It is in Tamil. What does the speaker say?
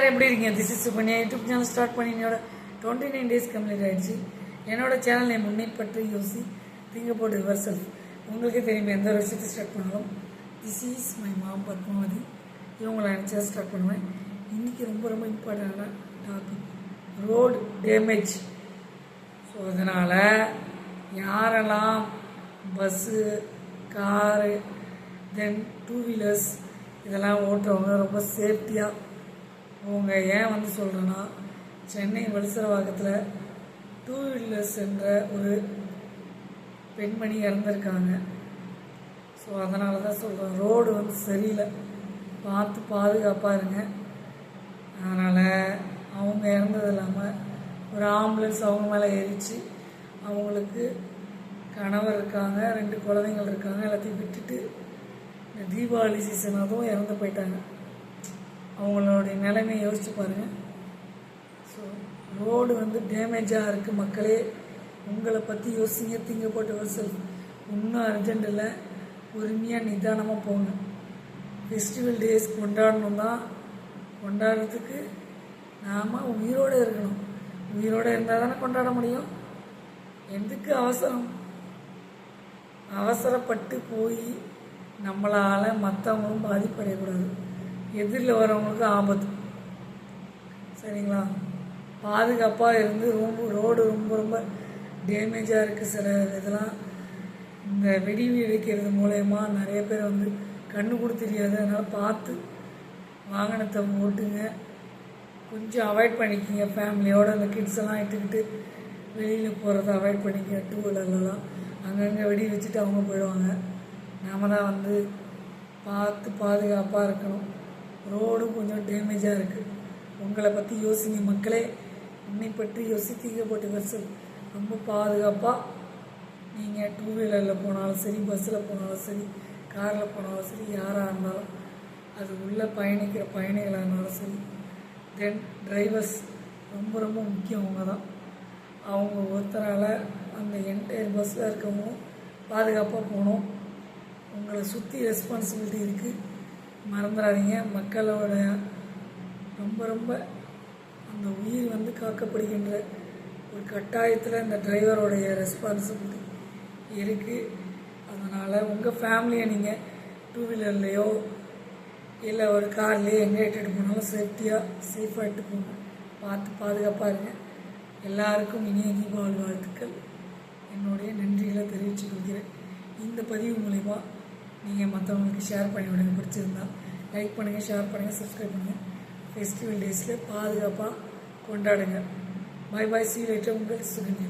எப்படி இருக்கீங்க? This is Sukanya. YouTube channel start பண்ணி என்னோட 29 டேஸ் கம்ப்ளீட் ஆகிடுச்சு. என்னோட சேனல் என் முன்னே பற்றி யோசி திங்க் அபவுட் யுவர் செல்ஃப். உங்களுக்கே தெரியுமா, எந்த ஒரு விஷயத்தை ஸ்டார்ட் பண்ணாலும் this is my mom Padmavathi இவங்களை நினச்சா ஸ்டார்ட் பண்ணுவேன். இன்றைக்கி ரொம்ப ரொம்ப இம்பார்ட்டண்டான டாபிக் ரோடு டேமேஜ். ஸோ அதனால் யாரெல்லாம் பஸ்ஸு, காரு, தென் டூ வீலர்ஸ் இதெல்லாம் ஓட்டுறவங்க ரொம்ப சேஃப்டியாக அவங்க. ஏன் வந்து சொல்கிறேன்னா, சென்னை வலசரவாக்கத்தில் டூ வீலர்ஸ் என்ற ஒரு பெண்மணி இறந்துருக்காங்க. ஸோ அதனால தான் சொல்கிறேன், ரோடு வந்து சரியில்லை, பார்த்து பாதுகாப்பாக இருங்க. அதனால் அவங்க இறந்தது இல்லாமல் ஒரு ஆம்புலன்ஸ் அவங்க மேலே ஏறிச்சு. அவங்களுக்கு கணவர் இருக்காங்க, 2 குழந்தைங்கள் இருக்காங்க. எல்லாத்தையும் விட்டுட்டு இந்த தீபாவளி சீசன் அதுவும் இறந்து போயிட்டாங்க. அவங்களுடைய நிலைமையை யோசிச்சு பாருங்கள். ஸோ ரோடு வந்து டேமேஜாக இருக்குது. மக்களே, உங்களை பற்றி யோசிங்க, திங்க போட்டு யோசல். இன்னும் அர்ஜென்ட் இல்லை, பொறுமையாக நிதானமாக போங்க. ஃபெஸ்டிவல் டேஸ் கொண்டாடணும் தான், கொண்டாடுறதுக்கு நாம் உயிரோடு இருக்கணும். உயிரோடு இருந்தால் தானே கொண்டாட முடியும். எதுக்கு அவசரம்? அவசரப்பட்டு போய் நம்மளால் மற்றவங்களும் பாதிப்படையக்கூடாது, எதிரில் வரவங்களுக்கு ஆபத்து. சரிங்களா? பாதுகாப்பாக இருந்து ரோடு ரொம்ப ரொம்ப டேமேஜாக இருக்குது. சில இதெல்லாம் இந்த வெடி வைக்கிறது மூலயமா நிறைய பேர் வந்து கண்ணு கூட தெரியாது. அதனால் பார்த்து வாகனத்தை ஓட்டுங்க. கொஞ்சம் அவாய்ட் பண்ணிக்கிங்க. ஃபேமிலியோடு அந்த கிட்ஸ் எல்லாம் இட்டுக்கிட்டு வெளியில் போகிறத அவாய்ட் பண்ணிக்க. டூ வீலர்லாம் அங்கங்கே வெடி வச்சுட்டு அவங்க போயிடுவாங்க. நாம் தான் வந்து பார்த்து பாதுகாப்பாக இருக்கணும். ரோடும் கொஞ்சம் டேமேஜாக இருக்குது. உங்களை பற்றி யோசிங்க மக்களே. உன்னை பற்றி யோசித்தீங்க போட்டு வருஷம் ரொம்ப பாதுகாப்பாக நீங்கள் டூ வீலரில் போனாலும் சரி, பஸ்ஸில் போனாலும் சரி, காரில் போனாலும் சரி, யாராக இருந்தாலும், அது உள்ளே பயணிக்கிற பயணிகளாக இருந்தாலும் சரி, தென் டிரைவர்ஸ் ரொம்ப ரொம்ப முக்கியம். அவங்க தான். அவங்க ஒருத்தரால் அந்த என்டையர் பஸ்ஸில் இருக்கவங்க பாதுகாப்பாக போகணும். உங்களை சுற்றி ரெஸ்பான்சிபிலிட்டி இருக்குது, மறந்துடாதீங்க. மக்களோட ரொம்ப ரொம்ப அந்த உயிர் வந்து காக்கப்படுகின்ற ஒரு கட்டாயத்தில் இந்த டிரைவரோடைய ரெஸ்பான்சிபிலிட்டி இருக்குது. அதனால் உங்கள் ஃபேமிலியை நீங்கள் டூ வீலர்லேயோ இல்லை ஒரு கார்லேயோ எங்கே இட்டுட்டு போனாலும் சேஃபாக இட்டு போங்க. பார்த்து பாதுகாப்பாக இருங்க. எல்லாருக்கும் இனிய தீபாவளி வாழ்த்துக்கள். என்னுடைய நன்றிகளை தெரிவித்துக் கொள்கிறேன். இந்த பதிவு மூலிமா நீங்கள் மற்றவங்களுக்கு ஷேர் பண்ணி விடுங்க. பிடிச்சிருந்தா லைக் பண்ணுங்கள், ஷேர் பண்ணுங்கள், சப்ஸ்கிரைப் பண்ணுங்கள். ஃபெஸ்டிவல் டேஸில் பாதுகாப்பாக கொண்டாடுங்க. Bye bye, sea you later. உங்கள் சுகன்யா.